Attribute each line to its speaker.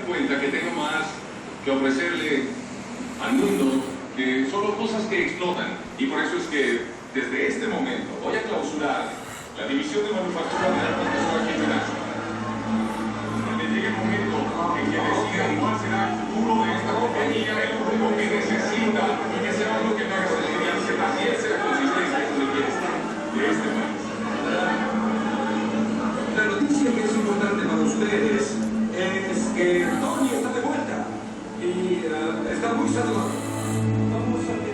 Speaker 1: cuenta que tengo más que ofrecerle al mundo que solo cosas que explotan. Y por eso es que desde este momento voy a clausurar la división de manufactura de armas que está aquí en Venezuela. Cuando llegue el momento en que decidan cuál será el futuro de esta compañía, el rumbo que necesita y que sea lo que me haga sentir la ansiedad y esa consistencia de bienestar de este país.
Speaker 2: La noticia que es importante para ustedes es que Tony está de vuelta y está muy saludable. Vamos a